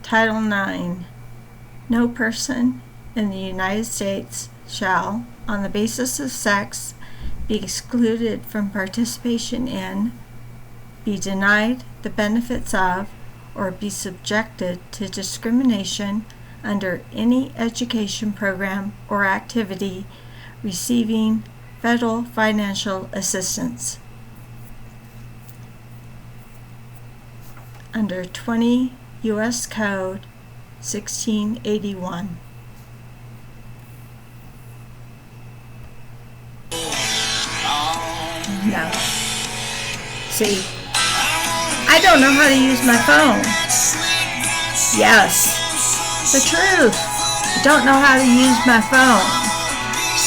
Title IX. No person in the United States shall, on the basis of sex, be excluded from participation in, be denied the benefits of, or be subjected to discrimination under any education program or activity receiving federal financial assistance. Under 20 U.S. Code 1681. No. See, I don't know how to use my phone. Yes, the truth. I don't know how to use my phone.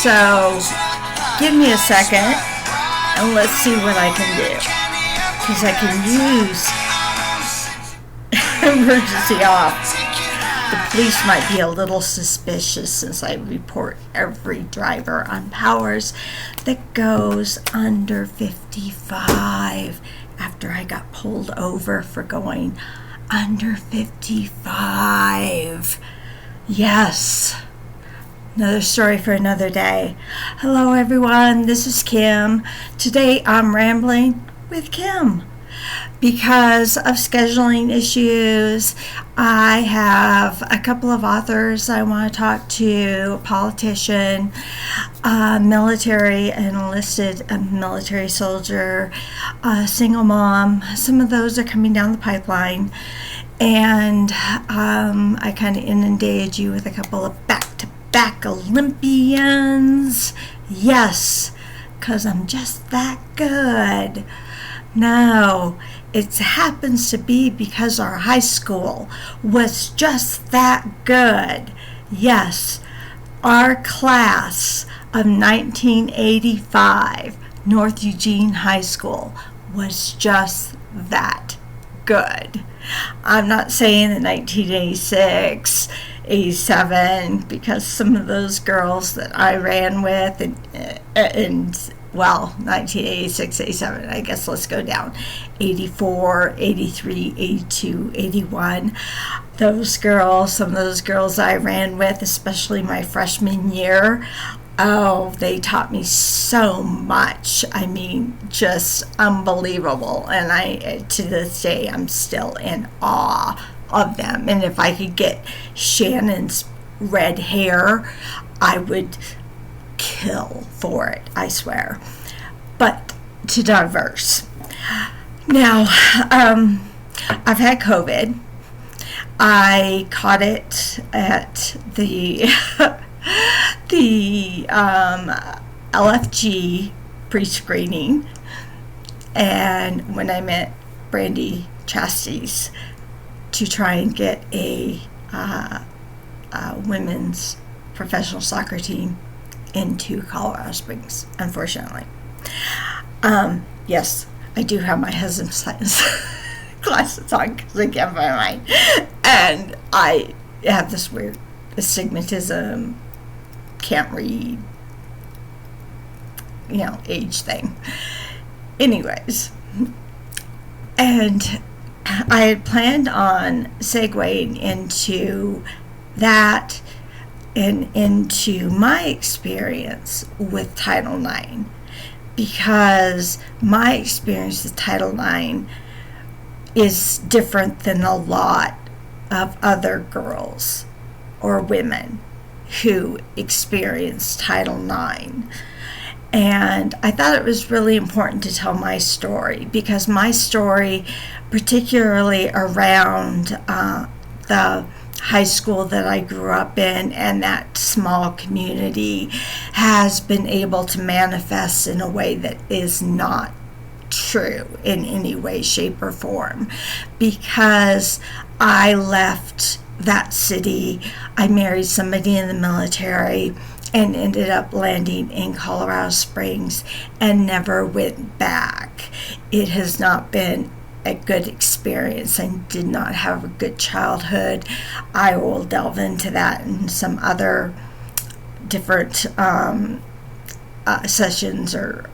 So, give me a second and let's see what I can do. Because I can use emergency off. The police might be a little suspicious since I report every driver on powers that goes under 55 after I got pulled over for going under 55. Yes. Another story for another day. Hello everyone, this is Kim. Today I'm rambling with Kim. Because of scheduling issues, I have a couple of authors I want to talk to, a politician, a military, an enlisted military soldier, a single mom. Some of those are coming down the pipeline. And I kind of inundated you with a couple of back-to-back Olympians. Yes, because I'm just that good. No, it happens to be because our high school was just that good. Yes, our class of 1985, North Eugene High School, was just that good. I'm not saying the 1986, 87, because some of those girls that I ran with and 1986, 87, I guess let's go down. 84, 83, 82, 81. Those girls, some of those girls I ran with, especially my freshman year, oh, they taught me so much. I mean, just unbelievable. And to this day, I'm still in awe of them. And if I could get Shannon's red hair, I would kill for it, I swear. But to diverse. Now, I've had COVID. I caught it at the LFG pre-screening, and when I met Brandy Chastity's to try and get a women's professional soccer team into Colorado Springs, unfortunately. Yes, I do have my husband's glasses on because I can't find mine. And I have this weird astigmatism, can't read, age thing. Anyways, and I had planned on segueing into that and into my experience with Title IX, because my experience with Title IX is different than a lot of other girls or women who experience Title IX. And I thought it was really important to tell my story, because my story, particularly around the high school that I grew up in and that small community, has been able to manifest in a way that is not true in any way, shape, or form. Because I left that city, I married somebody in the military, and ended up landing in Colorado Springs and never went back. It has not been a good experience and did not have a good childhood. I will delve into that in some other different sessions or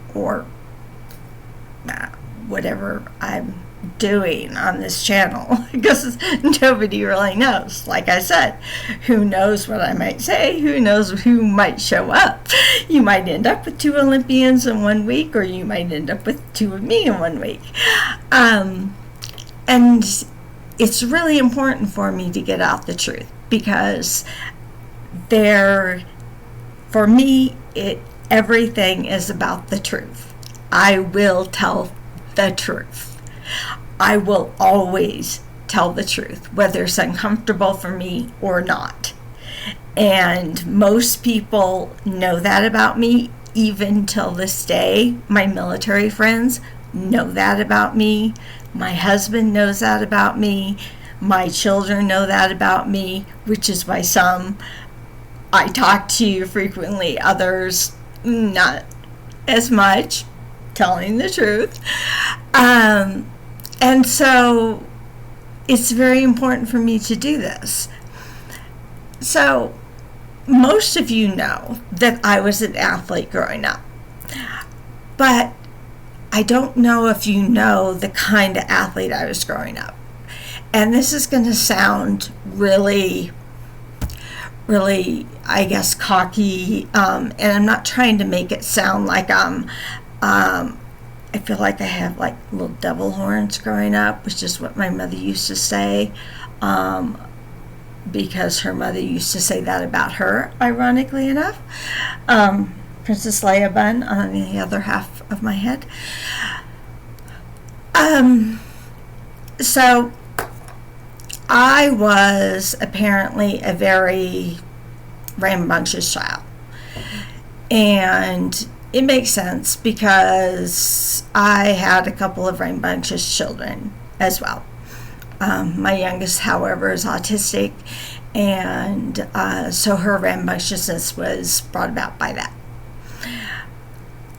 whatever I'm doing on this channel because nobody really knows. Like I said, who knows what I might say? Who knows who might show up? You might end up with 2 Olympians in 1 week, or you might end up with 2 of me in 1 week. And it's really important for me to get out the truth, because for me, everything is about the truth. I will tell the truth. I will always tell the truth, whether it's uncomfortable for me or not. And most people know that about me, even till this day. My military friends know that about me. My husband knows that about me. My children know that about me, which is why some I talk to frequently, others not as much, telling the truth. And so it's very important for me to do this. So most of you know that I was an athlete growing up, but I don't know if you know the kind of athlete I was growing up. And this is going to sound really, I guess, cocky, and I'm not trying to make it sound like I feel like I have like little devil horns growing up, which is what my mother used to say, because her mother used to say that about her, ironically enough. Princess Leia bun on the other half of my head. So I was apparently a very rambunctious child. And it makes sense because I had a couple of rambunctious children as well. My youngest, however, is autistic, and so her rambunctiousness was brought about by that.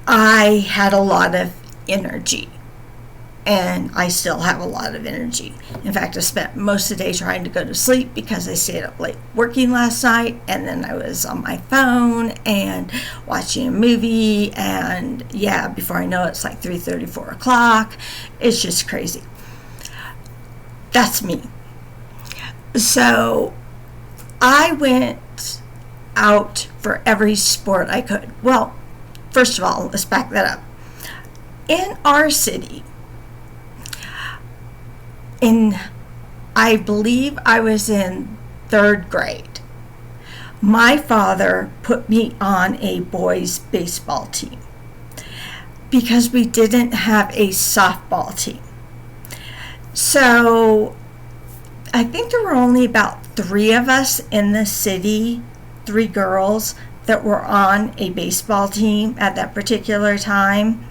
I had a lot of energy, and I still have a lot of energy. In fact, I spent most of the day trying to go to sleep because I stayed up late working last night, and then I was on my phone and watching a movie, and yeah, before I know it, it's like 3:30, 4 o'clock. It's just crazy. That's me. So I went out for every sport I could. Well, first of all, let's back that up. In our city, I believe I was in 3rd grade, my father put me on a boys' baseball team because we didn't have a softball team. So I think there were only about 3 of us in the city, 3 girls that were on a baseball team at that particular time.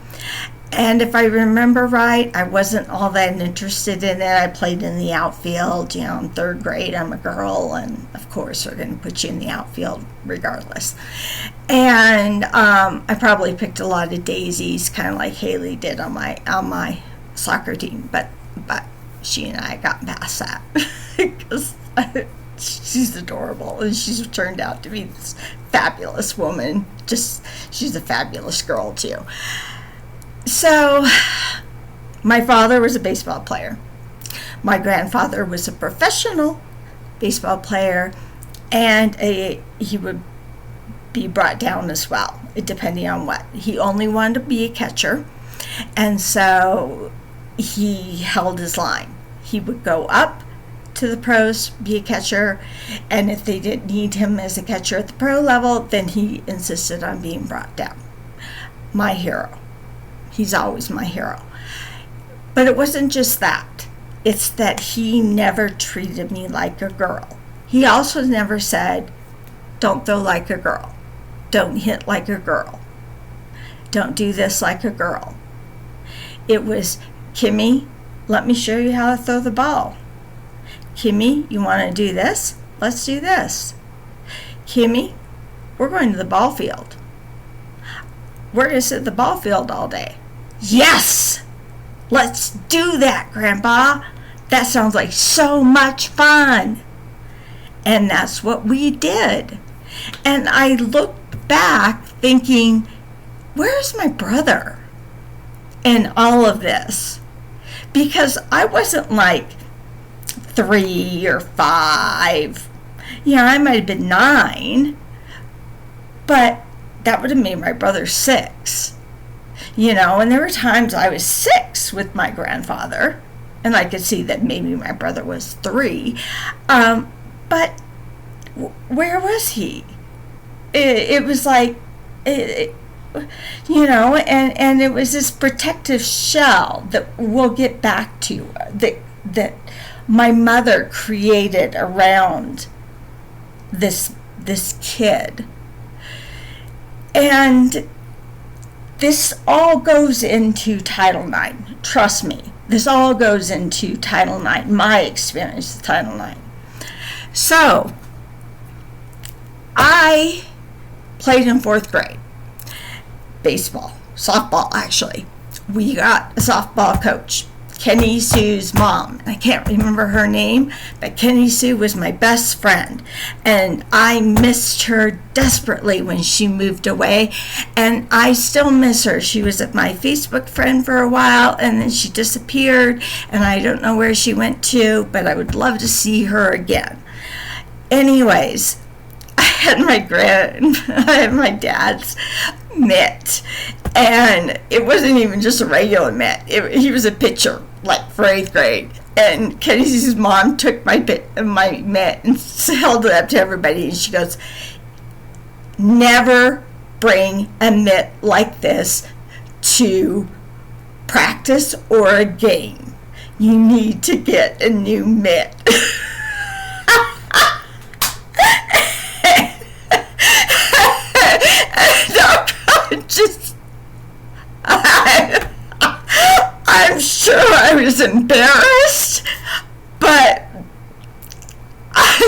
And if I remember right, I wasn't all that interested in it. I played in the outfield. You know, in 3rd grade, I'm a girl, and of course, they're going to put you in the outfield regardless. And I probably picked a lot of daisies, kind of like Haley did on my soccer team. But she and I got past that because she's adorable, and she's turned out to be this fabulous woman. She's a fabulous girl too. So, my father was a baseball player. My grandfather was a professional baseball player, and he would be brought down as well, depending on what. He only wanted to be a catcher, and so he held his line. He would go up to the pros, be a catcher, and if they didn't need him as a catcher at the pro level, then he insisted on being brought down. My hero. He's always my hero. But it wasn't just that. It's that he never treated me like a girl. He also never said, don't throw like a girl. Don't hit like a girl. Don't do this like a girl. It was, Kimmy, let me show you how to throw the ball. Kimmy, you want to do this? Let's do this. Kimmy, we're going to the ball field. We're going to sit at the ball field all day. Yes! Let's do that, Grandpa. That sounds like so much fun. And that's what we did. And I looked back thinking, where's my brother in all of this? because I wasn't like 3 or 5. Yeah, I might have been 9, but that would have made my brother 6. And there were times I was 6 with my grandfather, and I could see that maybe my brother was 3. But where was he? It was like, and it was this protective shell that we'll get back to, that my mother created around this kid. And this all goes into Title IX. Trust me, this all goes into Title IX, my experience with Title IX. So, I played in 4th grade. Baseball, softball actually. We got a softball coach, Kenny Sue's mom. I can't remember her name, but Kenny Sue was my best friend. And I missed her desperately when she moved away. And I still miss her. She was my Facebook friend for a while, and then she disappeared. And I don't know where she went to, but I would love to see her again. Anyways, I had my dad's mitt, and it wasn't even just a regular mitt. He was a pitcher, like for 8th grade. And Kenny's mom took my mitt and held it up to everybody, and she goes, "Never bring a mitt like this to practice or a game. You need to get a new mitt." I'm sure I was embarrassed, but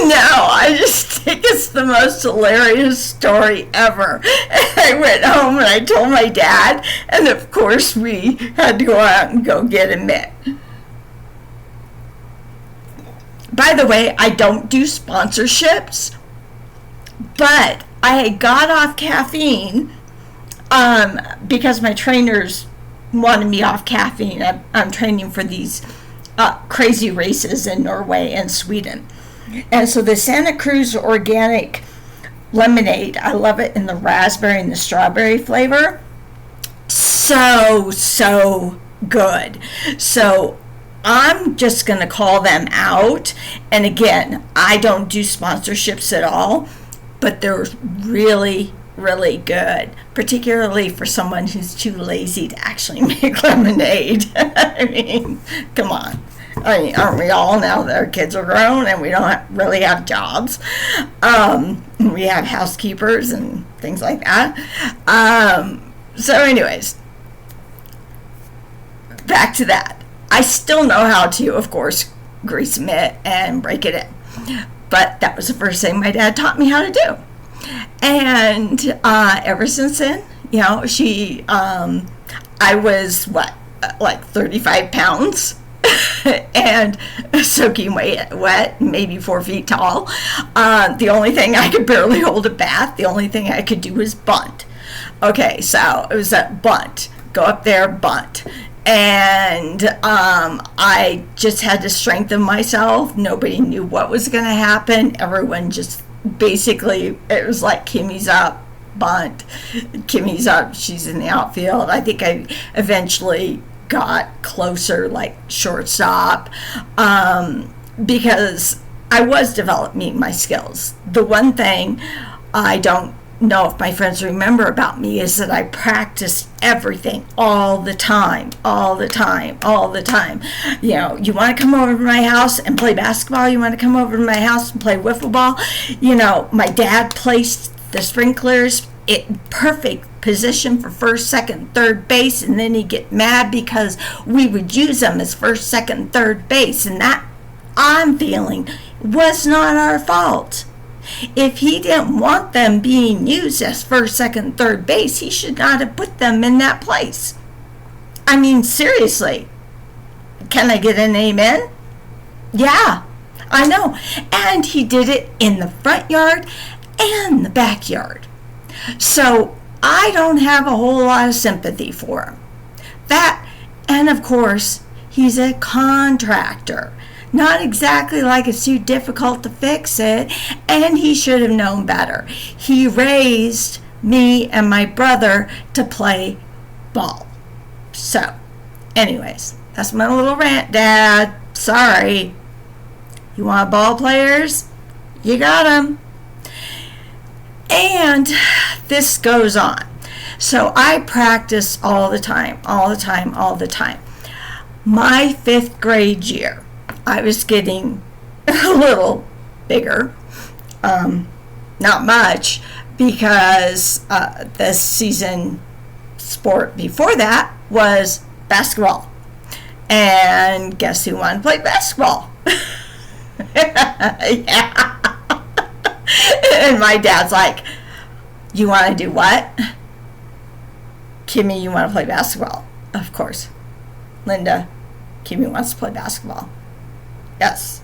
now I just think it's the most hilarious story ever. And I went home and I told my dad, and of course we had to go out and go get a mitt. By the way, I don't do sponsorships, but I got off caffeine because my trainers wanted me off caffeine. I'm training for these crazy races in Norway and Sweden. And so the Santa Cruz organic lemonade, I love it in the raspberry and the strawberry flavor. So good. So I'm just going to call them out. And again, I don't do sponsorships at all, but they're really good, particularly for someone who's too lazy to actually make lemonade. I mean, come on. I mean, aren't we all, now that our kids are grown and we don't really have jobs? We have housekeepers and things like that. So anyways, back to that. I still know how to, of course, grease a mitt and break it in. But that was the first thing my dad taught me how to do. And ever since then, I was, like 35 pounds and soaking wet, maybe 4 feet tall. The only thing I could barely hold a bath. The only thing I could do was bunt. Okay, so it was a bunt. Go up there, bunt. And I just had to strengthen myself. Nobody knew what was going to happen. Everyone just basically, it was like, Kimmy's up, bunt. Kimmy's up, she's in the outfield. I think I eventually got closer, like shortstop, because I was developing my skills. The one thing I don't know if my friends remember about me is that I practiced everything all the time. You want to come over to my house and play basketball? You want to come over to my house and play wiffle ball? My dad placed the sprinklers in perfect position for first, second, third base, and then he'd get mad because we would use them as first, second, third base, and that, I'm feeling, was not our fault. If he didn't want them being used as first, second, third base, he should not have put them in that place. I mean, seriously. Can I get an amen? Yeah, I know. And he did it in the front yard and the backyard. So I don't have a whole lot of sympathy for him. That, and of course, He's a contractor. Not exactly like it's too difficult to fix it, and he should have known better. He raised me and my brother to play ball. So, anyways, that's my little rant, Dad. Sorry. You want ball players? You got them. And this goes on. So I practice all the time. My 5th grade year, I was getting a little bigger. Not much, because the season sport before that was basketball. And guess who wanted to play basketball? Yeah. And my dad's like, you want to do what? Kimmy, you want to play basketball? Of course. Linda, Kimmy wants to play basketball. Yes.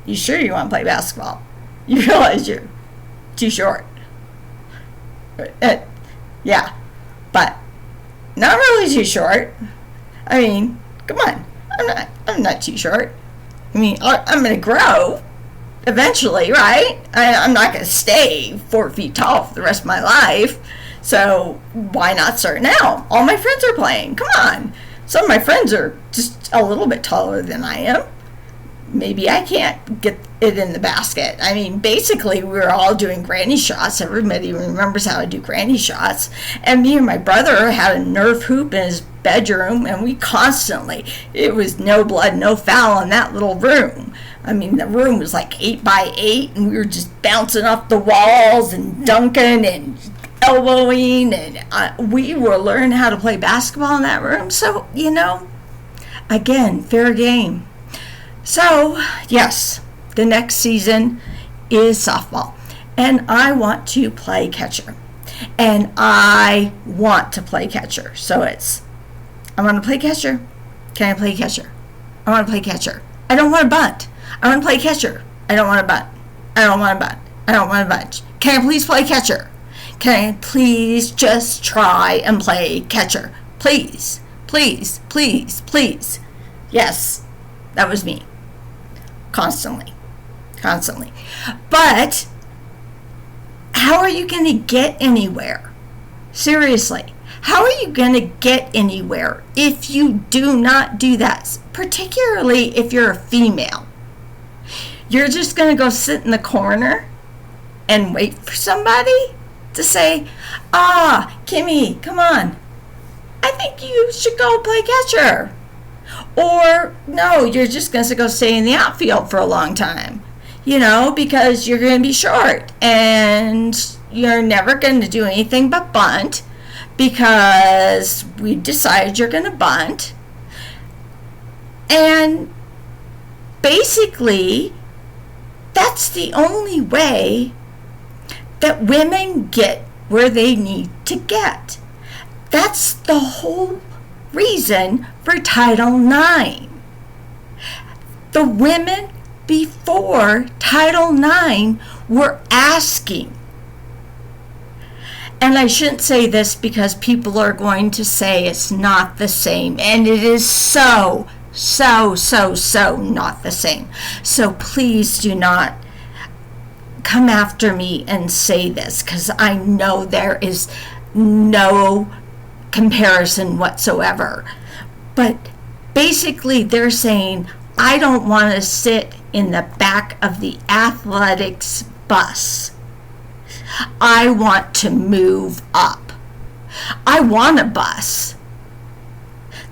You sure you want to play basketball? You realize you're too short. Yeah. But not really too short. I mean, come on. I'm not too short. I mean, I'm going to grow eventually, right? I'm not going to stay 4 feet tall for the rest of my life. So why not start now? All my friends are playing. Come on. Some of my friends are just a little bit taller than I am. Maybe I can't get it in the basket. I mean, basically, we were all doing granny shots. Everybody remembers how to do granny shots. And me and my brother had a Nerf hoop in his bedroom, and we constantly, it was no blood, no foul in that little room. I mean, the room was like 8 by 8, and we were just bouncing off the walls and dunking and elbowing, and we were learning how to play basketball in that room. So, again, fair game. So, yes, the next season is softball, and I want to play catcher, and I want to play catcher. So I want to play catcher. Can I play catcher? I want to play catcher. I don't want to bunt. I want to play catcher. I don't want to bunt. I don't want to bunt. I don't want to bunt. Can I please play catcher? Can I please just try and play catcher? Please, please, please, please. Yes, that was me. Constantly. But how are you going to get anywhere? Seriously, how are you going to get anywhere if you do not do that? Particularly if you're a female. You're just going to go sit in the corner and wait for somebody to say, Kimmy, come on. I think you should go play catcher. Or, no, you're just going to go stay in the outfield for a long time, because you're going to be short and you're never going to do anything but bunt because we decided you're going to bunt. And basically, that's the only way that women get where they need to get. That's the whole reason for Title IX. The women before Title IX were asking, and I shouldn't say this because people are going to say it's not the same, and it is so not the same. So please do not come after me and say this, because I know there is no comparison whatsoever. But basically they're saying, I don't want to sit in the back of the athletics bus. I want to move up. I want a bus.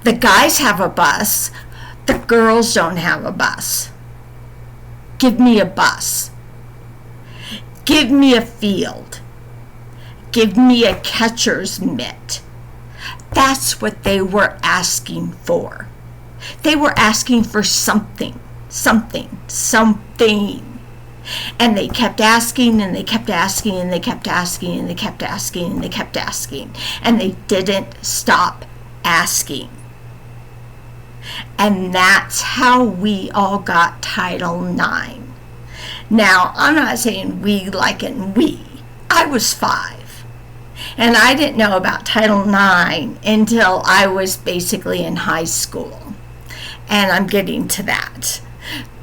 The guys have a bus. The girls don't have a bus. Give me a bus. Give me a field. Give me a catcher's mitt. That's what they were asking for. They were asking for something. And they kept asking, and they kept asking, and they kept asking, and they kept asking, and they kept asking. And they didn't stop asking. And that's how we all got Title IX. Now, I'm not saying we like in we. I was 5. And I didn't know about Title IX until I was basically in high school. and I'm getting to that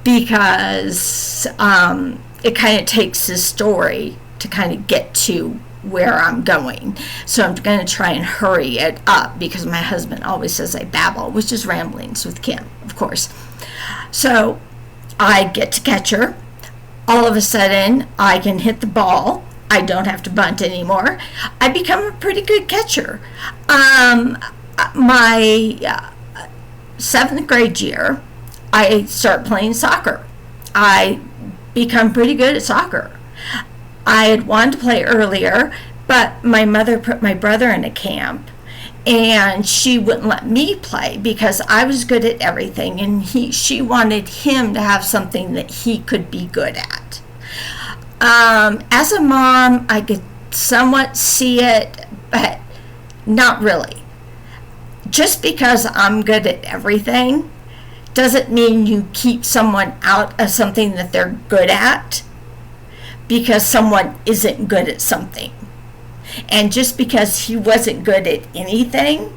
because it kind of takes this story to kind of get to where I'm going. So I'm going to try and hurry it up because my husband always says I babble, which is ramblings with Kim, of course. So I get to catcher. All of a sudden, I can hit the ball. I don't have to bunt anymore. I become a pretty good catcher. My 7th grade year, I start playing soccer. I become pretty good at soccer. I had wanted to play earlier, but my mother put my brother in a camp, and she wouldn't let me play because I was good at everything, and she wanted him to have something that he could be good at. As a mom, I could somewhat see it, but not really. Just because I'm good at everything doesn't mean you keep someone out of something that they're good at because someone isn't good at something. And just because he wasn't good at anything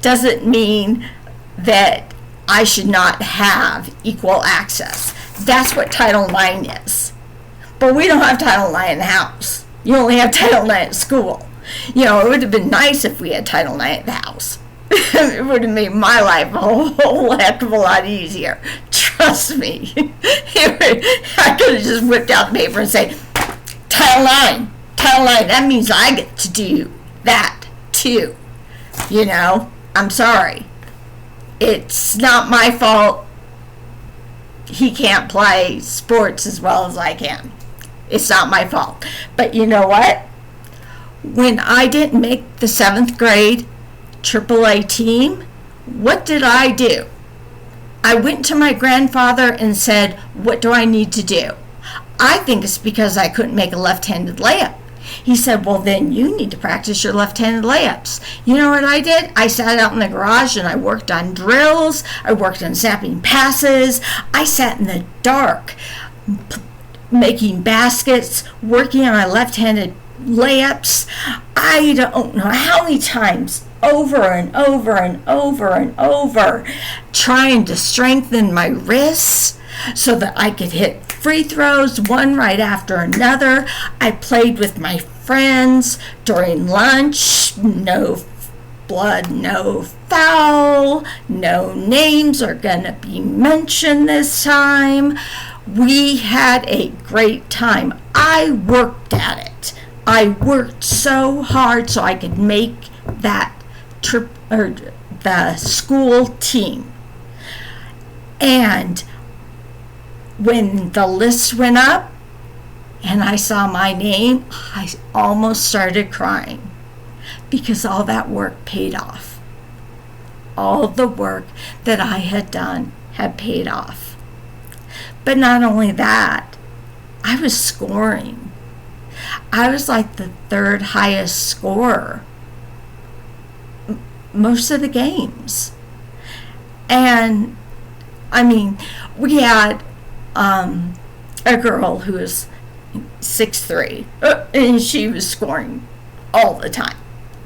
doesn't mean that I should not have equal access. That's what Title IX is. But we don't have Title IX in the house. You only have Title IX at school. You know, it would have been nice if we had Title IX at the house. It would have made my life a whole heck of a lot easier. Trust me. I could have just whipped out the paper and said, Title IX. Title IX, that means I get to do that too. You know, I'm sorry. It's not my fault he can't play sports as well as I can. It's not my fault. But you know what? When I didn't make the 7th grade AAA team, what did I do? I went to my grandfather and said, what do I need to do? I think it's because I couldn't make a left-handed layup. He said, well, then you need to practice your left-handed layups. You know what I did? I sat out in the garage and I worked on drills. I worked on snapping passes. I sat in the dark making baskets, working on my left-handed layups. I don't know how many times, over and over and over and over, trying to strengthen my wrists so that I could hit free throws one right after another. I played with my friends during lunch. No blood, no foul. No names are gonna be mentioned this time. We had a great time. I worked at it. I worked so hard so I could make that trip or the school team. And when the list went up and I saw my name, I almost started crying because all that work paid off. All the work that I had done had paid off. But not only that, I was scoring. I was like the 3rd highest scorer most of the games. And I mean, we had a girl who was 6'3", and she was scoring all the time.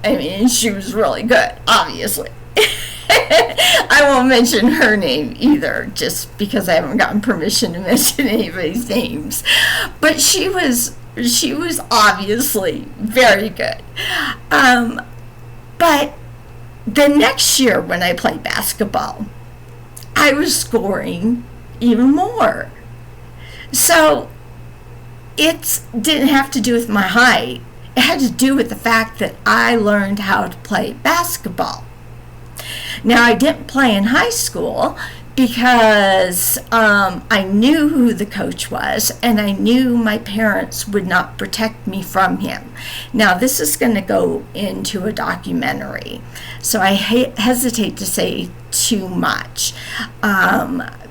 I mean, she was really good, obviously. I won't mention her name either, just because I haven't gotten permission to mention anybody's names. But she was obviously very good. But the next year when I played basketball, I was scoring even more. So it didn't have to do with my height. It had to do with the fact that I learned how to play basketball. Now, I didn't play in high school because I knew who the coach was, and I knew my parents would not protect me from him. Now, this is going to go into a documentary, so I hesitate to say too much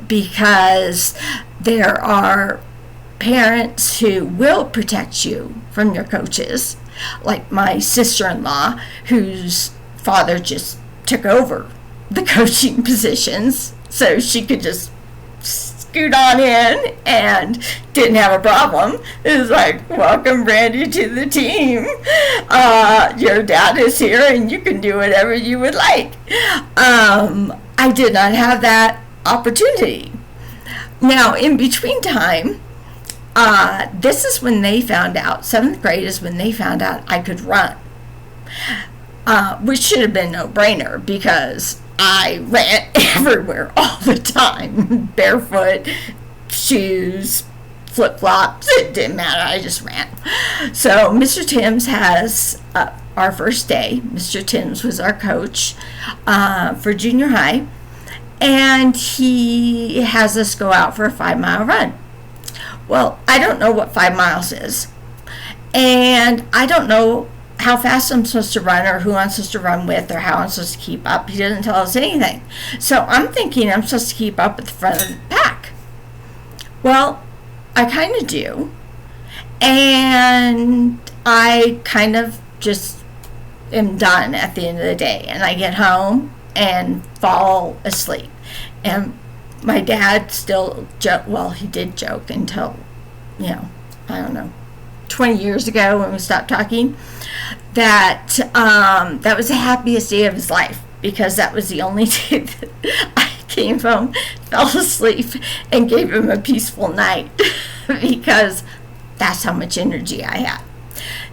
because there are parents who will protect you from your coaches, like my sister-in-law, whose father just took over the coaching positions so she could just scoot on in and didn't have a problem. It was like, welcome Brandy to the team. Your dad is here and you can do whatever you would like. I did not have that opportunity. Now, in between time, this is when they found out, seventh grade is when they found out I could run, which should have been no brainer because I ran everywhere all the time, barefoot, shoes, flip-flops, it didn't matter, I just ran. So Mr. Timms has our first day. Mr. Timms was our coach for junior high, and he has us go out for a 5-mile run. Well, I don't know what 5 miles is, and I don't know how fast I'm supposed to run or who I'm supposed to run with or how I'm supposed to keep up. He doesn't tell us anything. So I'm thinking I'm supposed to keep up at the front of the pack. Well, I kind of do, and I kind of just am done at the end of the day, and I get home and fall asleep. And my dad still he did joke until, I don't know, 20 years ago when we stopped talking, that that was the happiest day of his life, because that was the only day that I came home, fell asleep, and gave him a peaceful night because that's how much energy I had.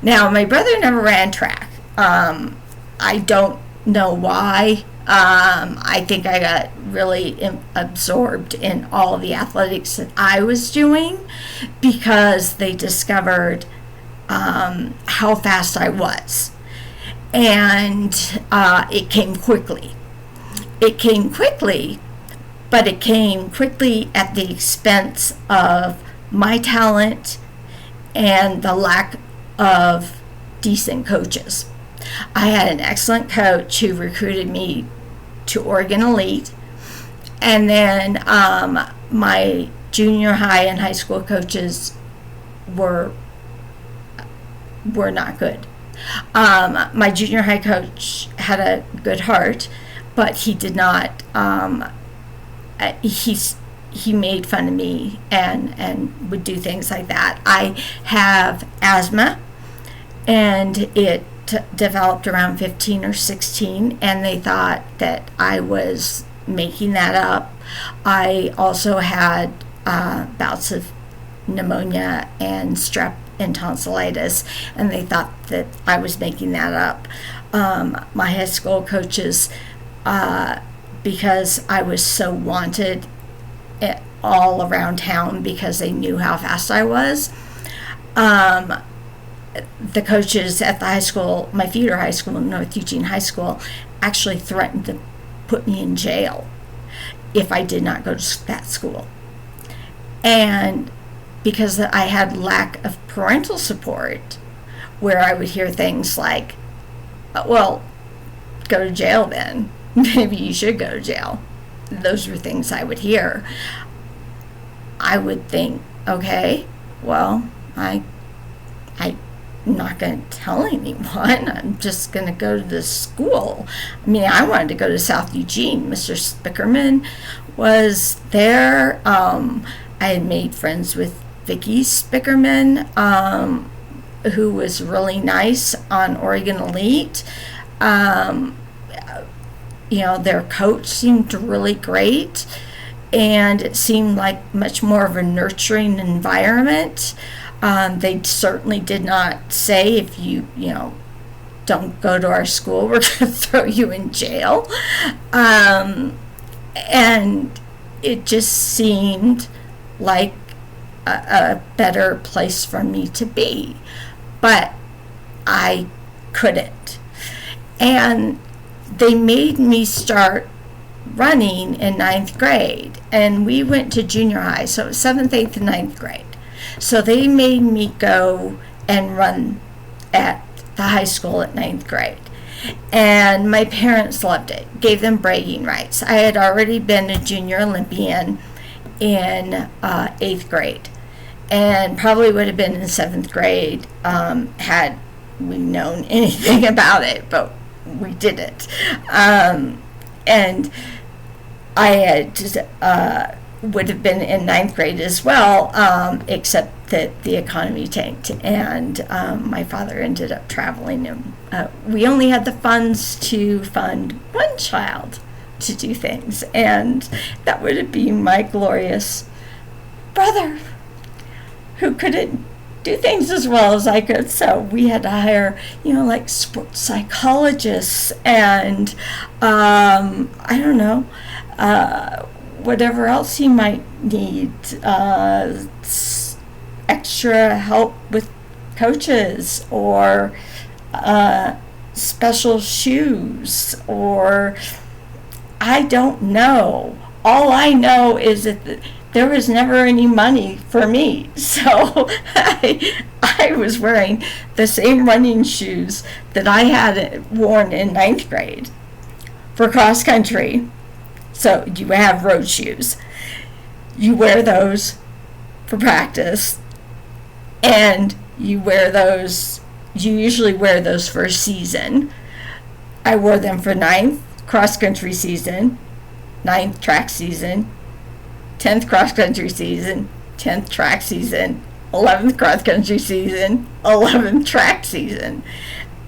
Now, my brother never ran track. I don't know why. I think I got really absorbed in all of the athletics that I was doing because they discovered how fast I was. And it came quickly. It came quickly, but it came quickly at the expense of my talent and the lack of decent coaches. I had an excellent coach who recruited me to Oregon Elite, and then my junior high and high school coaches were not good. My junior high coach had a good heart, but he did not. He made fun of me and would do things like that. I have asthma, and it developed around 15 or 16, and they thought that I was making that up. I also had bouts of pneumonia and strep and tonsillitis, and they thought that I was making that up. My high school coaches, because I was so wanted all around town because they knew how fast I was, the coaches at the high school, my feeder high school, North Eugene High School, actually threatened to put me in jail if I did not go to that school. And because I had lack of parental support, where I would hear things like, well, go to jail then. Maybe you should go to jail. Those were things I would hear. I would think, okay, well, I'm not going to tell anyone. I'm just going to go to this school. I mean, I wanted to go to South Eugene. Mr. Spickerman was there. I had made friends with Vicki Spickerman, who was really nice on Oregon Elite. Their coach seemed really great, and it seemed like much more of a nurturing environment. They certainly did not say, if you don't go to our school, we're going to throw you in jail. And it just seemed like a better place for me to be. But I couldn't. And they made me start running in 9th grade. And we went to junior high, so it was 7th, 8th, and 9th grade. So they made me go and run at the high school at 9th grade. And my parents loved it, gave them bragging rights. I had already been a junior Olympian in 8th grade, and probably would have been in 7th grade had we known anything about it, but we didn't. And I had just would have been in 9th grade as well, except that the economy tanked, and my father ended up traveling, and we only had the funds to fund one child to do things. And that would be my glorious brother who couldn't do things as well as I could. So we had to hire, like sports psychologists and, I don't know, whatever else he might need, extra help with coaches or special shoes, or I don't know. All I know is that there was never any money for me, so I was wearing the same running shoes that I had worn in 9th grade for cross country. So you have road shoes. You wear those for practice, and you usually wear those for a season. I wore them for 9th cross country season, 9th track season, 10th cross country season, 10th track season, 11th cross country season, 11th track season.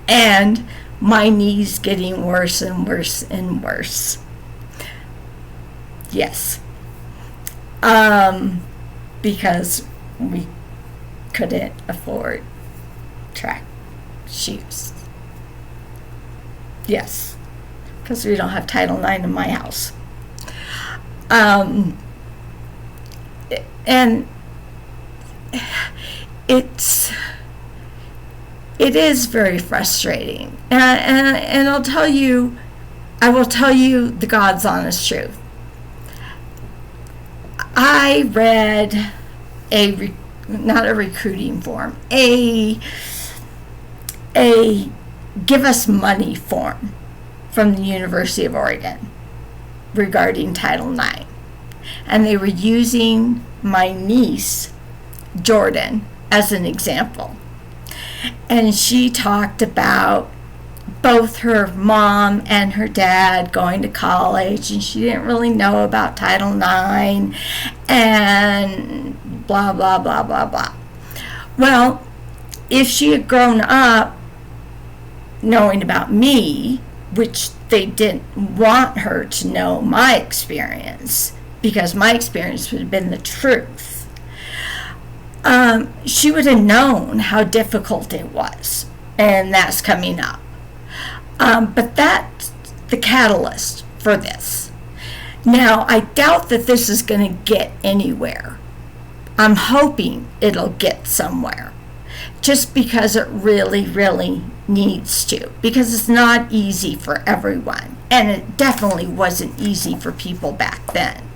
And my knees getting worse and worse and worse. Yes. Because we couldn't afford track shoes. Yes. Because we don't have Title IX in my house. And it is very frustrating. And I will tell you the God's honest truth. I read not a recruiting form, a give us money form from the University of Oregon regarding Title IX. And they were using my niece, Jordan, as an example. And she talked about both her mom and her dad going to college, and she didn't really know about Title IX, and blah, blah, blah, blah, blah. Well, if she had grown up knowing about me, which they didn't want her to know my experience, because my experience would have been the truth, she would have known how difficult it was, and that's coming up. But that's the catalyst for this. Now, I doubt that this is going to get anywhere. I'm hoping it'll get somewhere, just because it really, really needs to, because it's not easy for everyone, and it definitely wasn't easy for people back then.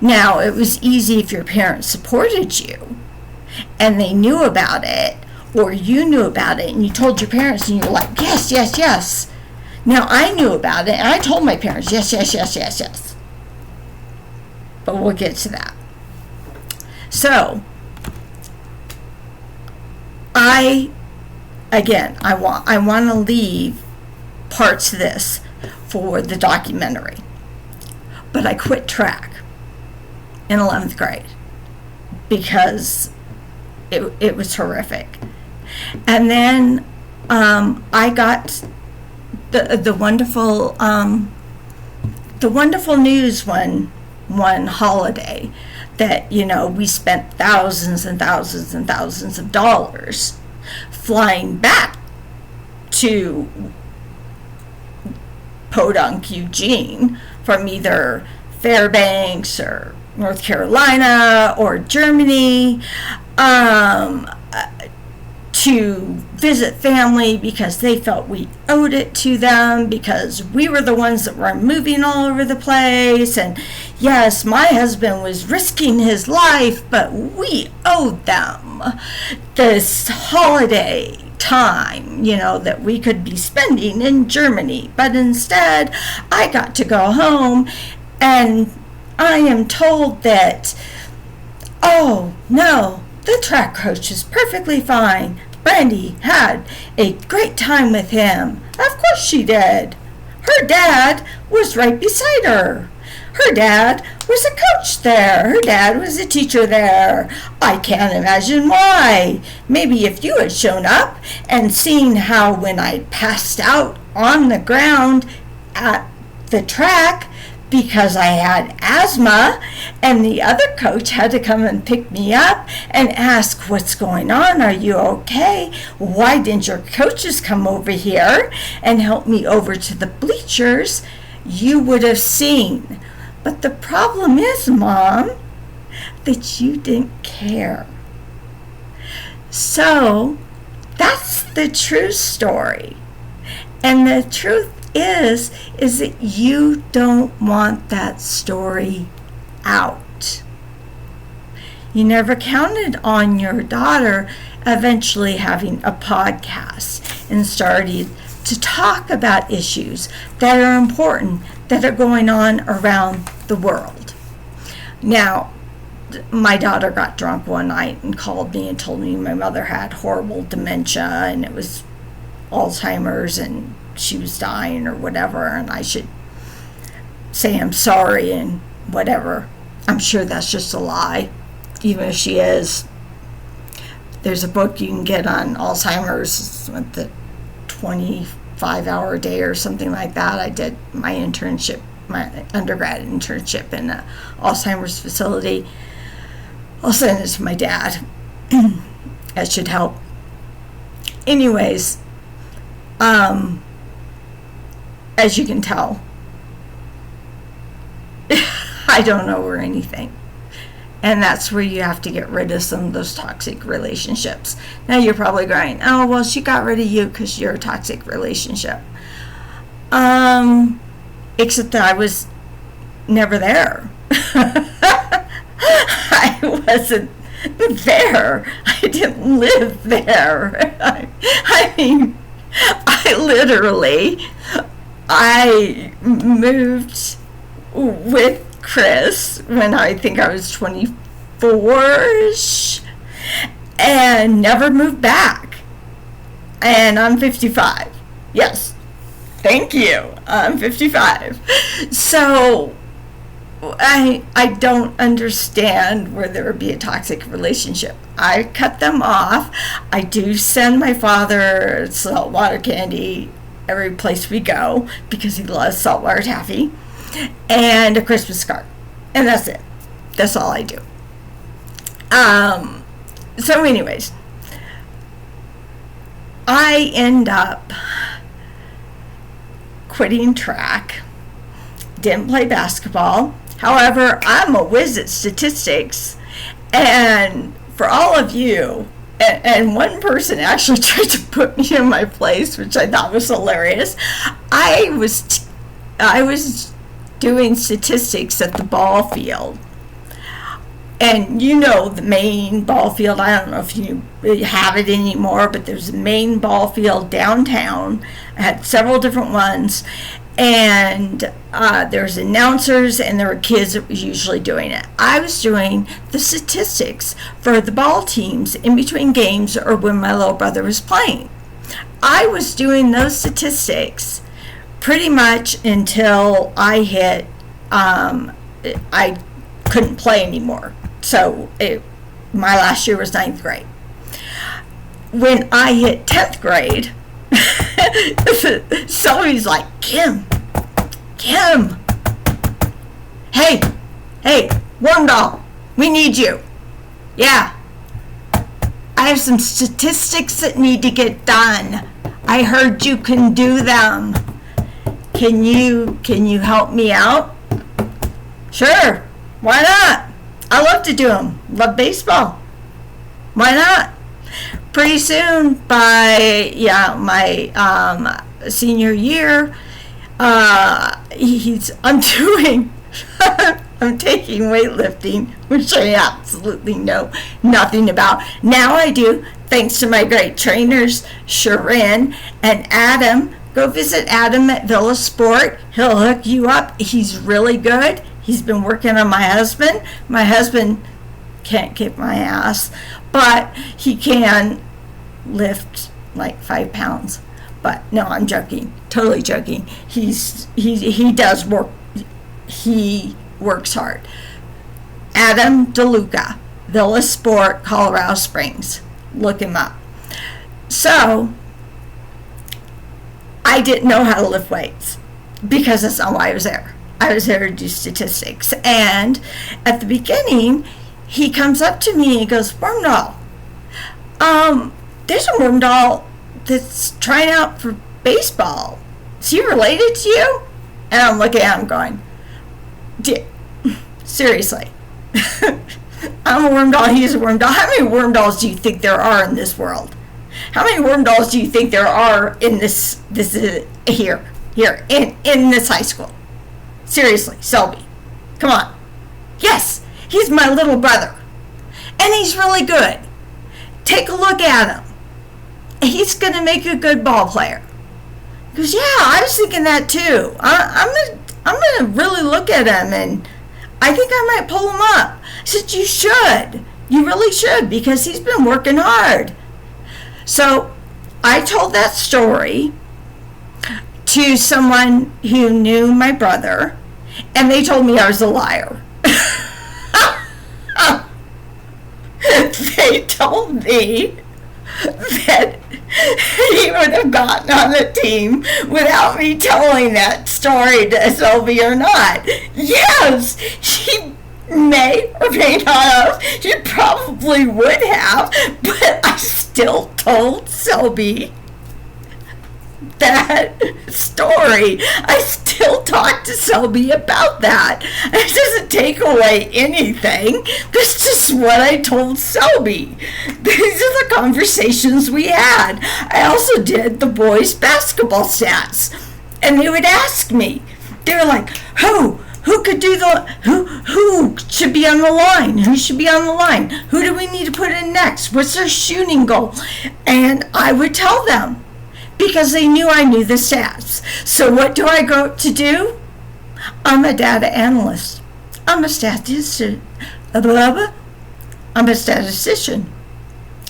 Now, it was easy if your parents supported you, and they knew about it, or you knew about it, and you told your parents, and you were like, yes, yes, yes. Now, I knew about it, and I told my parents, yes, yes, yes, yes, yes. But we'll get to that. So, I want to leave parts of this for the documentary. But I quit track in 11th grade because it was horrific. And then I got the wonderful news one holiday that we spent thousands and thousands and thousands of dollars flying back to Podunk, Eugene, from either Fairbanks or North Carolina or Germany, to visit family because they felt we owed it to them, because we were the ones that were moving all over the place. And yes, my husband was risking his life, but we owed them this holiday time, that we could be spending in Germany. But instead, I got to go home, and I am told that, oh no, the track coach is perfectly fine. Brandy had a great time with him. Of course she did. Her dad was right beside her. Her dad was a coach there. Her dad was a teacher there. I can't imagine why. Maybe if you had shown up and seen how when I passed out on the ground at the track because I had asthma, and the other coach had to come and pick me up and ask, what's going on? Are you okay? Why didn't your coaches come over here and help me over to the bleachers? You would have seen. But the problem is, Mom, that you didn't care. So that's the true story. And the truth is that you don't want that story out. You never counted on your daughter eventually having a podcast and starting to talk about issues that are important, that are going on around the world. Now, my daughter got drunk one night and called me and told me my mother had horrible dementia and it was Alzheimer's and she was dying or whatever, and I should say I'm sorry and whatever. I'm sure that's just a lie, even if she is. There's a book you can get on Alzheimer's with the 25-hour day or something like that. I did my internship, my undergrad internship in an Alzheimer's facility. I'll send it to my dad. That should help. Anyways, as you can tell, I don't know her anything. And that's where you have to get rid of some of those toxic relationships. Now you're probably going, oh, well, she got rid of you because you're a toxic relationship. Except that I was never there. I wasn't there. I didn't live there. I mean, I moved with Chris when I think I was 24-ish and never moved back. And I'm 55. Yes. Thank you. I'm 55. So I don't understand where there would be a toxic relationship. I cut them off. I do send my father saltwater candy every place we go because he loves saltwater taffy, and a Christmas card, and that's it. That's all I do. So anyways, I end up quitting track, didn't play basketball. However, I'm a whiz at statistics, and for all of you, and one person actually tried to put me in my place, which I thought was hilarious. I was doing statistics at the ball field, and you know the main ball field. I don't know if you have it anymore, but there's a main ball field downtown. I had several different ones, and there's announcers and there were kids that were usually doing it. I was doing the statistics for the ball teams in between games or when my little brother was playing. I was doing those statistics pretty much until I hit, I couldn't play anymore. So my last year was 9th grade. When I hit 10th grade, somebody's like, Kim, hey, Wormdahl, we need you. Yeah, I have some statistics that need to get done. I heard you can do them. Can you help me out? Sure, why not? I love to do them. Love baseball. Why not? Pretty soon, by my senior year, I'm taking weightlifting, which I absolutely know nothing about. Now I do, thanks to my great trainers, Sharon and Adam. Go visit Adam at Villa Sport. He'll hook you up. He's really good. He's been working on my husband. My husband can't kick my ass, but he can lift like 5 pounds. But no, I'm joking. Totally joking. He does work. He works hard. Adam DeLuca, Villa Sport, Colorado Springs. Look him up. So I didn't know how to lift weights. because that's not why I was there. I was there to do statistics. And at the beginning, he comes up to me and he goes, Wormdahl, there's a Wormdahl that's trying out for baseball. Is he related to you? And I'm looking at him going, seriously. I'm a Wormdahl, he's a Wormdahl. How many Wormdahls do you think there are in this world? How many Wormdahls do you think there are in this here in this high school? Seriously, Selby, come on. Yes, he's my little brother, and he's really good. Take a look at him. He's going to make a good ball player. He goes, yeah, I was thinking that too. I'm gonna really look at him, and I think I might pull him up. I said, you should. You really should, because he's been working hard. So I told that story to someone who knew my brother, and they told me I was a liar. They told me that he would have gotten on the team without me telling that story to Sylvie or not. Yes, she may or may not have. She probably would have, but I still told Sylvie that story. I still talk to Selby about that. It doesn't take away anything. This is what I told Selby. These are the conversations we had. I also did the boys' basketball stats, and they would ask me. They were like, who could do who should be on the line? Who should be on the line? Who do we need to put in next? What's their shooting goal? And I would tell them, because they knew I knew the stats. So what do I go to do? I'm a data analyst. I'm a statistician. I'm a statistician.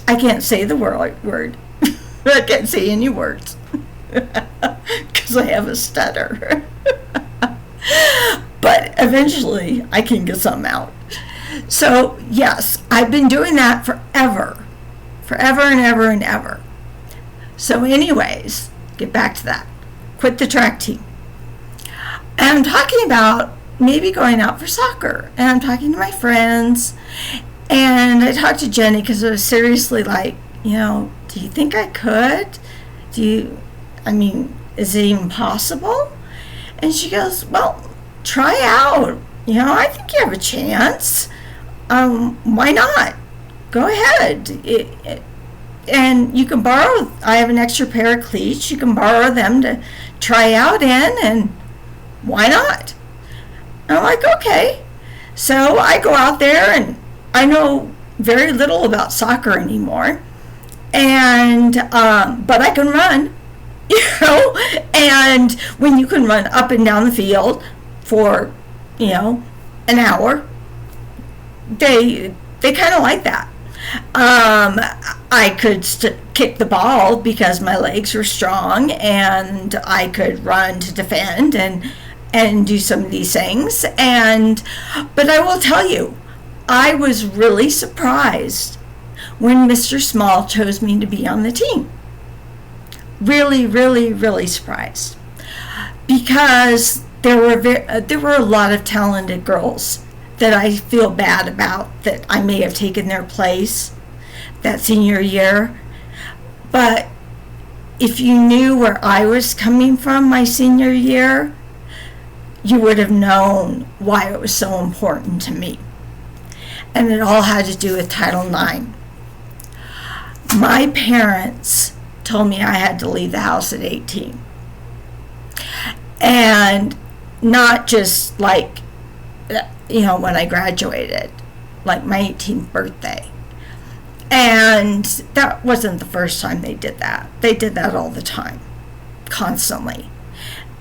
I can't say the word. I can't say any words because I have a stutter. But eventually I can get some out. So yes, I've been doing that forever and ever and ever. So anyways, get back to that. Quit the track team. And I'm talking about maybe going out for soccer. And I'm talking to my friends. And I talked to Jenny because I was seriously like, do you think I could? Is it even possible? And she goes, well, try out. I think you have a chance. Why not? Go ahead. And you can borrow, I have an extra pair of cleats, you can borrow them to try out in, and why not? And I'm like, okay. So I go out there, and I know very little about soccer anymore, and but I can run, and when you can run up and down the field for, an hour, they kind of like that. I could kick the ball because my legs were strong, and I could run to defend and do some of these things. But I will tell you, I was really surprised when Mr. Small chose me to be on the team. Really, really, really surprised, because there were a lot of talented girls that I feel bad about, that I may have taken their place that senior year. But if you knew where I was coming from my senior year, you would have known why it was so important to me. And it all had to do with Title IX. My parents told me I had to leave the house at 18. And not just like, when I graduated, like my 18th birthday. And that wasn't the first time they did that. They did that all the time, constantly.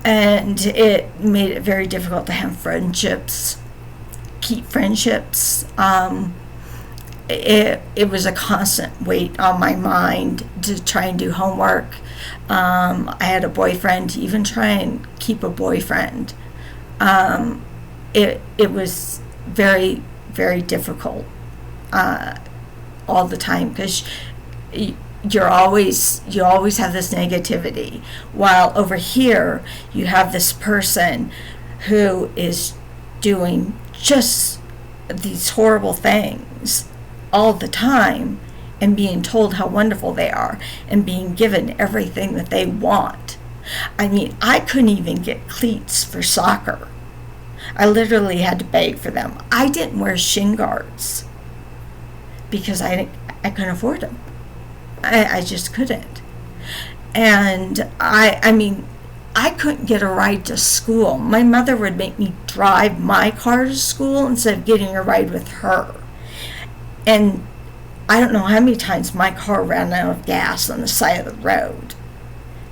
And it made it very difficult to have friendships, keep friendships. It was a constant weight on my mind to try and do homework. I had a boyfriend, to even try and keep a boyfriend. It was very, very difficult all the time, because you always have this negativity, while over here you have this person who is doing just these horrible things all the time and being told how wonderful they are and being given everything that they want. I mean, I couldn't even get cleats for soccer. I literally had to beg for them. I didn't wear shin guards because I couldn't afford them. I just couldn't. And I mean, I couldn't get a ride to school. My mother would make me drive my car to school instead of getting a ride with her. And I don't know how many times my car ran out of gas on the side of the road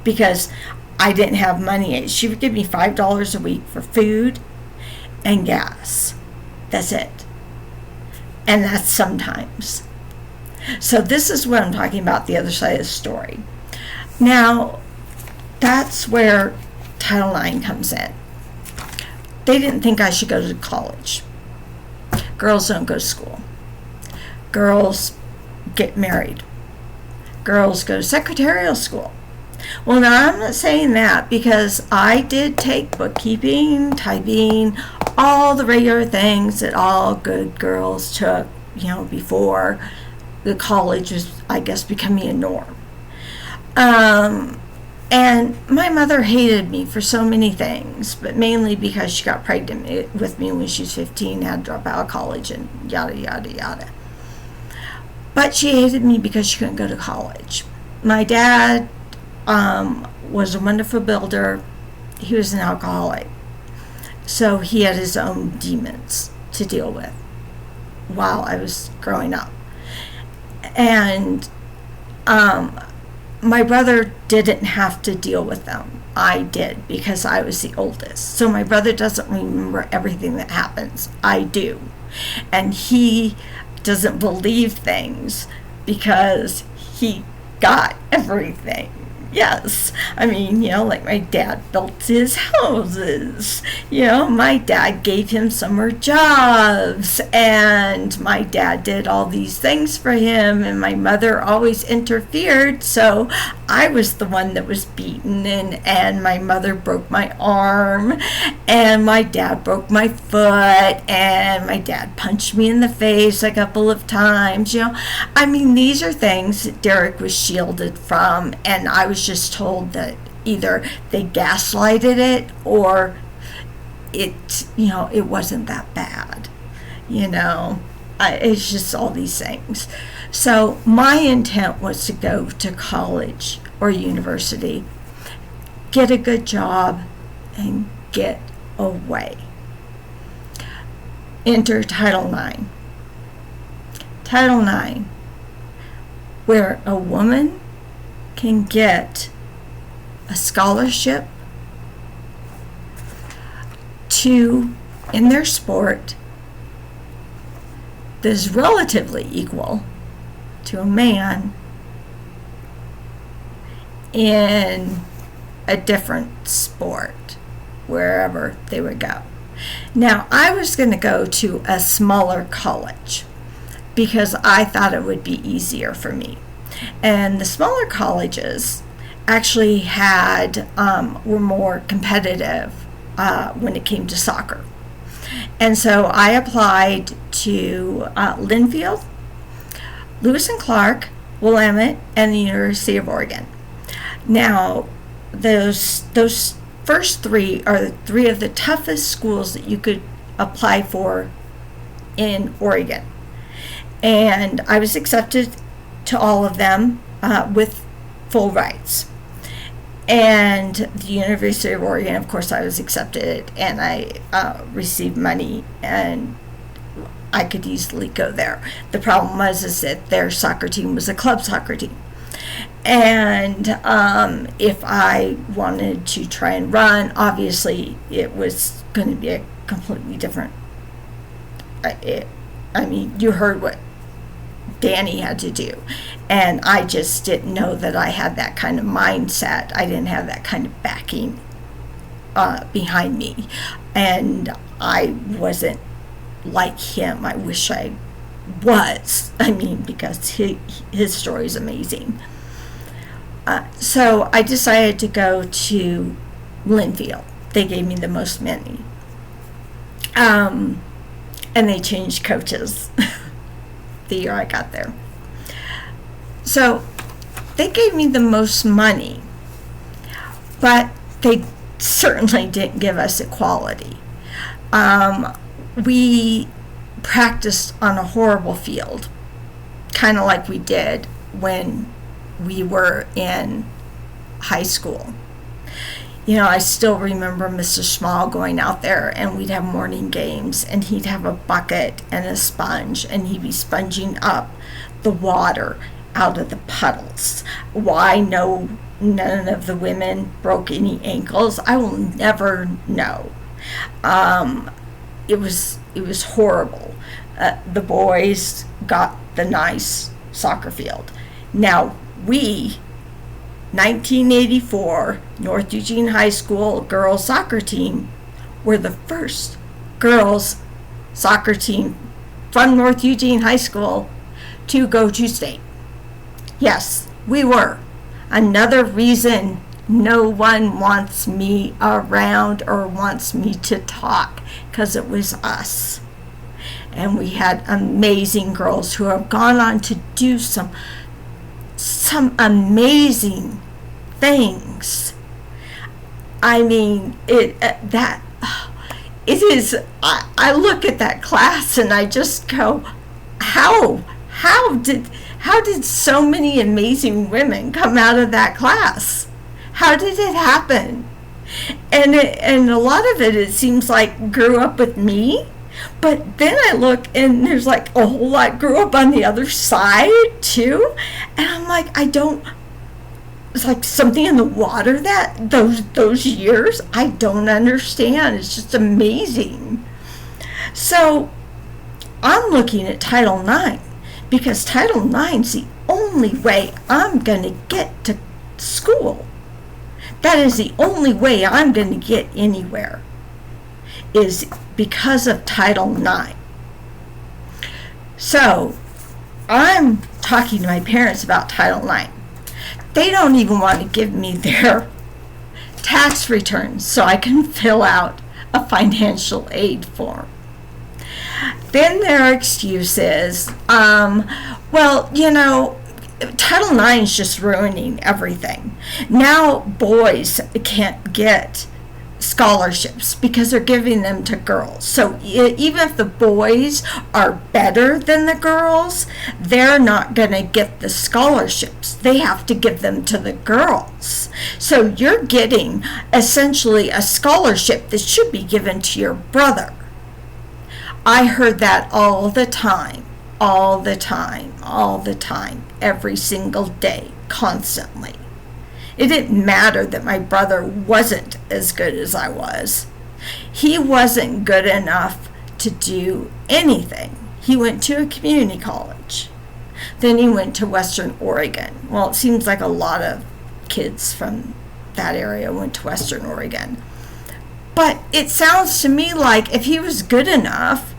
because I didn't have money. She would give me $5 a week for food and gas. That's it. And that's sometimes. So this is what I'm talking about, the other side of the story. Now, that's where Title IX comes in. They didn't think I should go to college. Girls don't go to school. Girls get married. Girls go to secretarial school. Well, now I'm not saying that because I did take bookkeeping, typing, all the regular things that all good girls took, before the college was, I guess, becoming a norm. And my mother hated me for so many things, but mainly because she got pregnant with me when she was 15, had to drop out of college, and yada, yada, yada. But she hated me because she couldn't go to college. My dad was a wonderful builder. He was an alcoholic. So he had his own demons to deal with while I was growing up. And my brother didn't have to deal with them. I did because I was the oldest. So my brother doesn't remember everything that happens. I do. And he doesn't believe things because he got everything. Yes. I mean, like my dad built his houses. My dad gave him summer jobs. And my dad did all these things for him. And my mother always interfered. So I was the one that was beaten. And my mother broke my arm. And my dad broke my foot. And my dad punched me in the face a couple of times. I mean, these are things that Derek was shielded from. And I was just told that either they gaslighted it or it wasn't that bad. It's just all these things. So my intent was to go to college or university, get a good job, and get away. Enter Title IX. Title IX, where a woman can get a scholarship in their sport that is relatively equal to a man in a different sport, wherever they would go. Now, I was going to go to a smaller college because I thought it would be easier for me. And the smaller colleges actually were more competitive when it came to soccer. And so I applied to Linfield, Lewis and Clark, Willamette, and the University of Oregon. Now, those first three are three of the toughest schools that you could apply for in Oregon. And I was accepted to all of them with full rights. And the University of Oregon, of course, I was accepted, and I received money, and I could easily go there. The problem was that their soccer team was a club soccer team. And if I wanted to try and run, obviously it was going to be a completely different. You heard what Danny had to do, and I just didn't know that I had that kind of mindset. I didn't have that kind of backing behind me, and I wasn't like him. I wish I was. Because his story is amazing. So I decided to go to Linfield. They gave me the most money. And they changed coaches the year I got there. So they gave me the most money, but they certainly didn't give us equality. We practiced on a horrible field, kind of like we did when we were in high school. You know, I still remember Mr. Small going out there, and we'd have morning games, and he'd have a bucket and a sponge, and he'd be sponging up the water out of the puddles. Why none of the women broke any ankles, I will never know. It was horrible. The boys got the nice soccer field. Now, 1984 North Eugene High School girls soccer team were the first girls soccer team from North Eugene High School to go to state. Yes, we were. Another reason no one wants me around or wants me to talk, because it was us. And we had amazing girls who have gone on to do some amazing things. I mean, it is. I look at that class and I just go, how did so many amazing women come out of that class? How did it happen? And a lot of it seems like grew up with me. But then I look and there's like a whole lot grew up on the other side too. And I'm like, it's like something in the water that those years, I don't understand. It's just amazing. So I'm looking at Title IX, because Title IX is the only way I'm going to get to school. That is the only way I'm going to get anywhere, is because of Title IX. So I'm talking to my parents about Title IX. They don't even want to give me their tax returns so I can fill out a financial aid form. Then their excuse is, well, you know, Title IX is just ruining everything. Now boys can't get scholarships because they're giving them to girls. So even if the boys are better than the girls, they're not going to get the scholarships. They have to give them to the girls. So you're getting essentially a scholarship that should be given to your brother. I heard that all the time, every single day, constantly. It didn't matter that my brother wasn't as good as I was. He wasn't good enough to do anything. He went to a community college. Then he went to Western Oregon. Well, it seems like a lot of kids from that area went to Western Oregon. But it sounds to me like if he was good enough,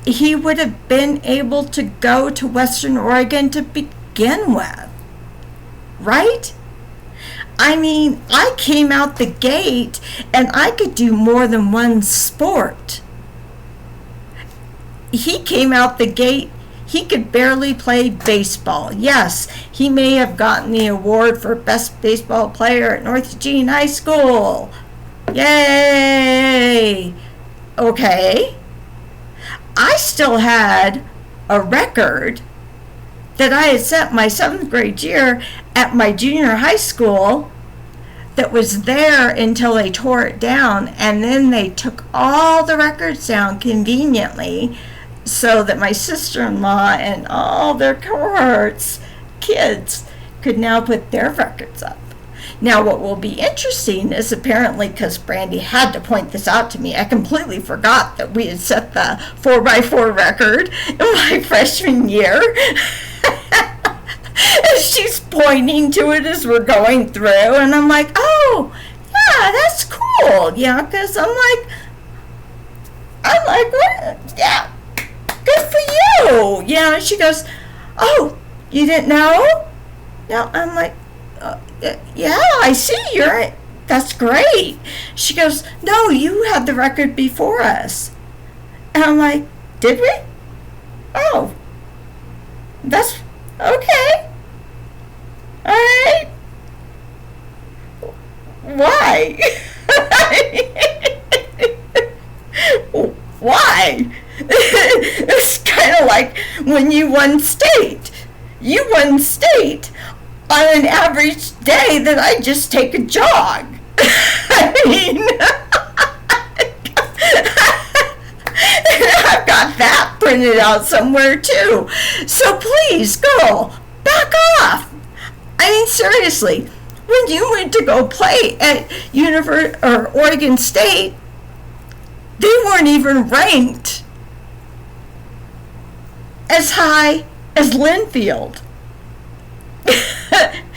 he would have been able to go to Western Oregon to begin with. Right? I mean, I came out the gate and I could do more than one sport. He came out the gate, he could barely play baseball. Yes, he may have gotten the award for best baseball player at North Eugene High School. Yay! Okay. I still had a record that I had set my 7th grade year at my junior high school that was there until they tore it down, and then they took all the records down conveniently so that my sister-in-law and all their cohorts, kids, could now put their records up. Now, what will be interesting is apparently, because Brandy had to point this out to me, I completely forgot that we had set the 4x4 record in my freshman year. And she's pointing to it as we're going through, and I'm like, oh, yeah, that's cool. Yeah, because I'm like, what? Yeah, good for you. Yeah, and she goes, oh, you didn't know? No, I'm like, Yeah, I see that's great. She goes, no, you had the record before us. And I'm like, did we? Oh, that's okay. All right. Why? Why? It's kind of like when you won state. You won state on an average day that I just take a jog. I mean, I've got that printed out somewhere too. So please, girl, back off. I mean, seriously, when you went to go play at Oregon State, they weren't even ranked as high as Linfield.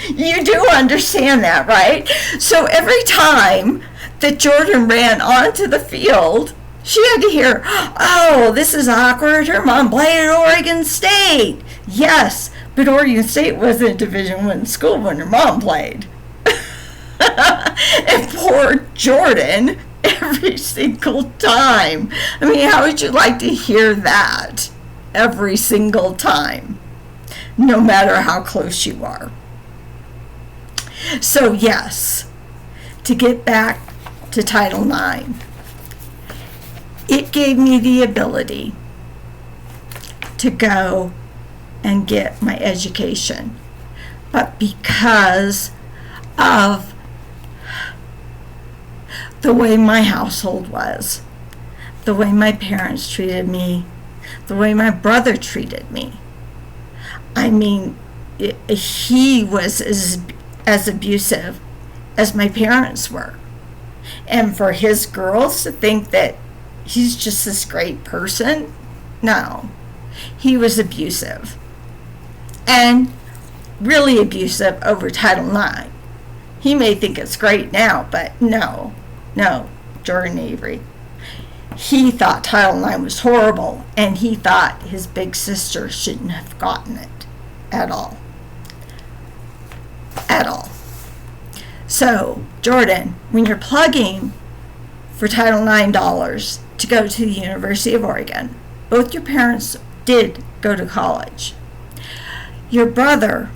You do understand that, right? So every time that Jordan ran onto the field, she had to hear, oh, this is awkward. Her mom played at Oregon State. Yes, but Oregon State wasn't a Division I school when her mom played. And poor Jordan, every single time. I mean, how would you like to hear that every single time, no matter how close you are? So yes, to get back to Title IX, it gave me the ability to go and get my education. But because of the way my household was, the way my parents treated me, the way my brother treated me, I mean, he was as abusive as my parents were. And for his girls to think that he's just this great person, no, he was abusive. And really abusive over Title IX. He may think it's great now, but no, Jordan Avery. He thought Title IX was horrible, and he thought his big sister shouldn't have gotten it at all. At all. So, Jordan, when you're plugging for Title IX dollars to go to the University of Oregon, both your parents did go to college. Your brother,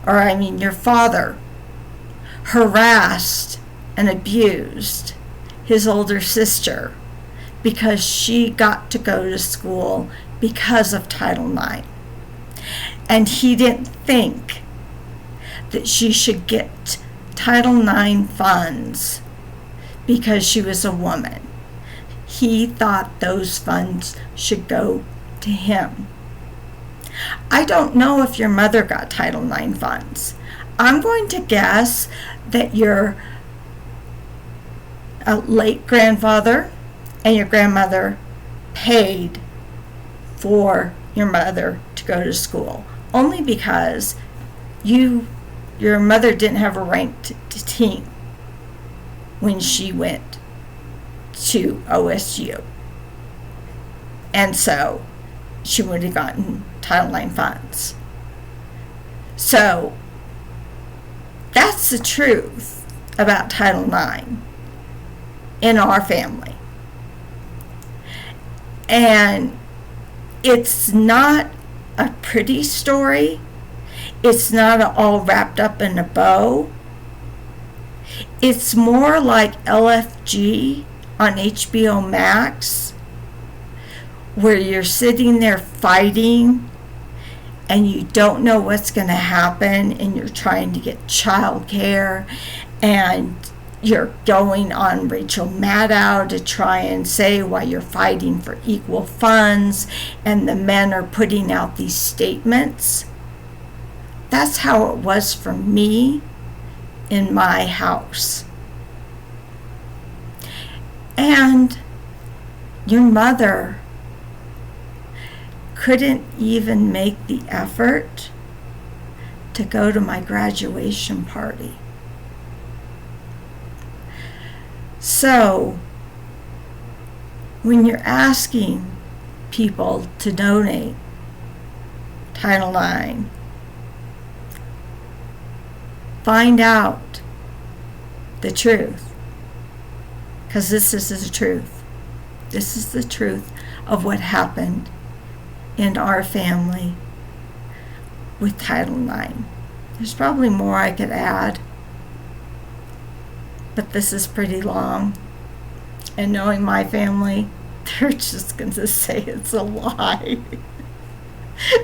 your father, harassed and abused his older sister because she got to go to school because of Title IX. And he didn't think that she should get Title IX funds because she was a woman. He thought those funds should go to him. I don't know if your mother got Title IX funds. I'm going to guess that your late grandfather and your grandmother paid for your mother to go to school, only because your mother didn't have a ranked team when she went to OSU. And so she would have gotten Title IX funds. So that's the truth about Title IX in our family. And it's not a pretty story. It's not all wrapped up in a bow. It's more like LFG on HBO Max, where you're sitting there fighting and you don't know what's going to happen, and you're trying to get childcare, and you're going on Rachel Maddow to try and say why you're fighting for equal funds, and the men are putting out these statements. That's how it was for me in my house. And your mother couldn't even make the effort to go to my graduation party. So, when you're asking people to donate Title IX, find out the truth. Because this is the truth. This is the truth of what happened in our family with Title IX. There's probably more I could add, but this is pretty long. And knowing my family, they're just going to say it's a lie.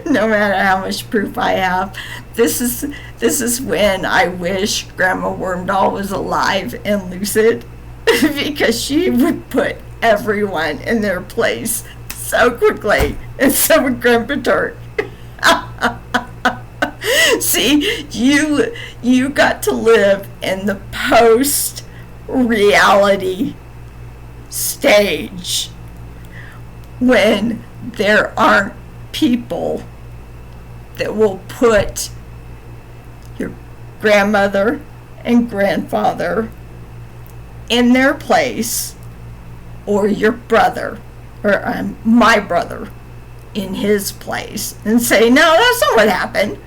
No matter how much proof I have. This is when I wish Grandma Wormdahl was alive and lucid, because she would put everyone in their place so quickly, and so would Grandpa Turk. See, you got to live in the post-reality stage when there aren't people that will put your grandmother and grandfather in their place, or your brother, or my brother, in his place, and say, no, that's not what happened.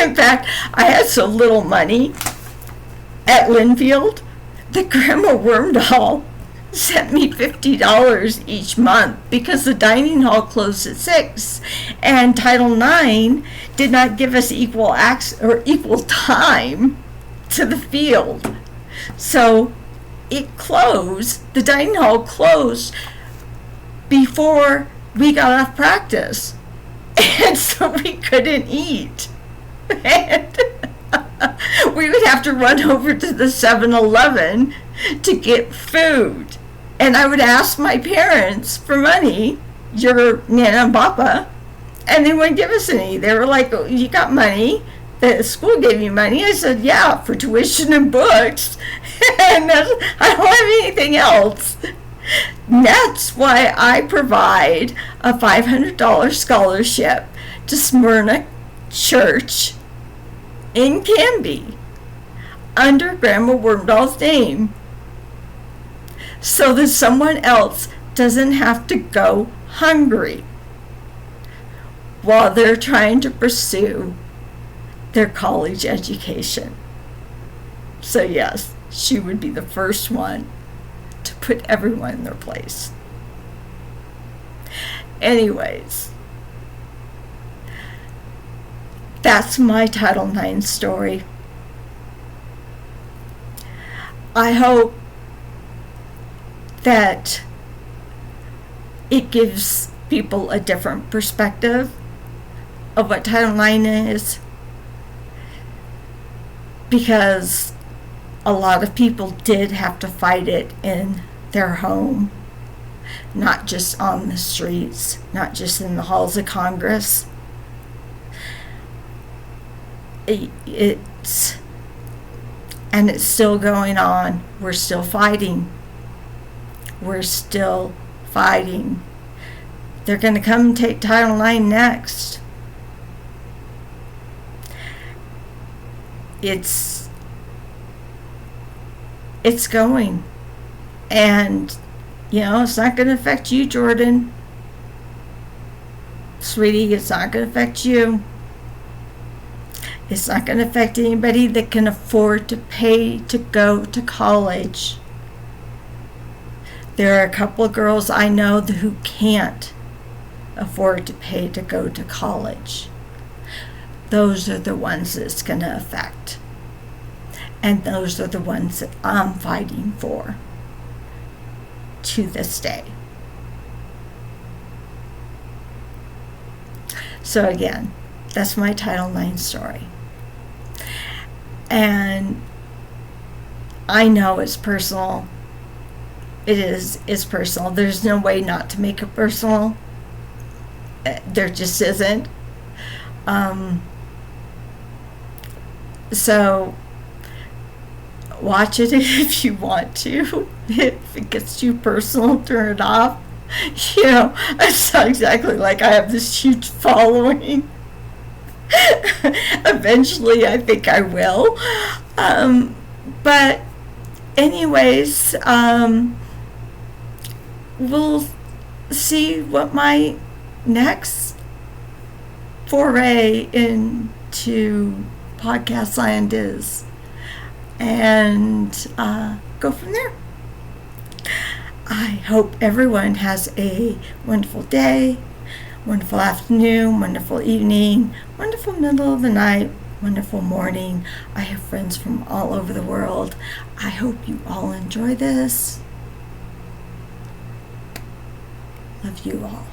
In fact, I had so little money at Linfield that Grandma Wormdahl sent me $50 each month, because the dining hall closed at 6, and Title IX did not give us equal access or equal time to the field. So it closed, the dining hall closed before we got off practice, and so we couldn't eat. And we would have to run over to the 7-Eleven to get food. And I would ask my parents for money, your Nana and Papa, and they wouldn't give us any. They were like, oh, you got money? The school gave you money? I said, yeah, for tuition and books. And I don't have anything else. That's why I provide a $500 scholarship to Smyrna Church in Canby under Grandma Wormdahl's name, so that someone else doesn't have to go hungry while they're trying to pursue their college education. So yes, she would be the first one to put everyone in their place. Anyways, that's my Title IX story. I hope that it gives people a different perspective of what Title IX is, because a lot of people did have to fight it in their home, not just on the streets, not just in the halls of Congress. It's still going on. We're still fighting. We're still fighting. They're going to come and take Title IX next. It's going. And, it's not going to affect you, Jordan. Sweetie, it's not going to affect you. It's not going to affect anybody that can afford to pay to go to college. There are a couple of girls I know who can't afford to pay to go to college. Those are the ones that it's going to affect. And those are the ones that I'm fighting for to this day. So again, that's my Title IX story. And I know it's personal. It's personal. There's no way not to make it personal. There just isn't. So watch it if you want to. If it gets too personal, turn it off. It's not exactly like I have this huge following. Eventually, I think I will. But anyways, we'll see what my next foray into podcast land is, and go from there. I hope everyone has a wonderful day, wonderful afternoon, wonderful evening, wonderful middle of the night, wonderful morning. I have friends from all over the world. I hope you all enjoy this. Love you all.